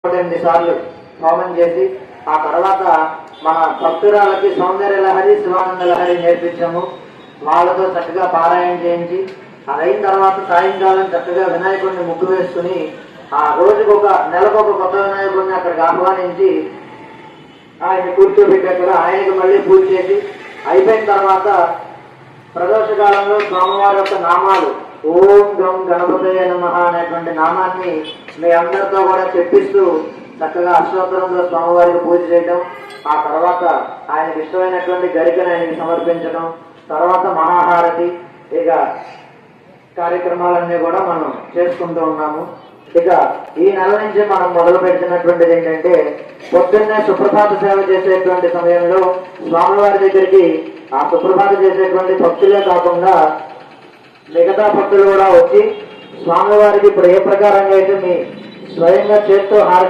8 సార్లు హోమం చేసి ఆ తర్వాత మన భక్తురాలకి సౌందర్య లహరి శివానంద లహరి నేర్పించాము. వాళ్ళతో చక్కగా పారాయణ చేయించి అయిన తర్వాత సాయంకాలం చక్కగా వినాయకుడిని ముగ్గు వేసుకుని ఆ రోజుకొక నెలకొక కొత్త వినాయకుడిని అక్కడికి ఆహ్వానించి ఆయన కూర్చోబెట్టి అక్కడ ఆయనకి మళ్ళీ పూజ చేసి అయిపోయిన తర్వాత ప్రదోషకాలంలో స్వామివారి యొక్క నామాలు ఓం గం గణపతయ నమః అనేటువంటి నామాన్ని మీ అందరితో కూడా చెప్పిస్తూ చక్కగా అష్టోత్తరంతో స్వామివారికి పూజ చేయడం, ఆ తర్వాత ఆయనకి ఇష్టమైనటువంటి గరికను ఆయనకి సమర్పించడం, తర్వాత మహాహారతి, ఇక కార్యక్రమాలన్నీ కూడా మనం చేసుకుంటూ ఉన్నాము. ఇక ఈ నెల నుంచి మనం మొదలు పెట్టినటువంటిది ఏంటంటే పొద్దున్నే సుప్రభాత సేవ చేసేటువంటి సమయంలో స్వామివారి దగ్గరికి ఆ సుప్రభాత చేసేటువంటి భక్తులే కాకుండా మిగతా భక్తులు కూడా వచ్చి స్వామివారికి ఇప్పుడు ఏ ప్రకారంగా అయితే మీ స్వయంగా చేత్తో హారతి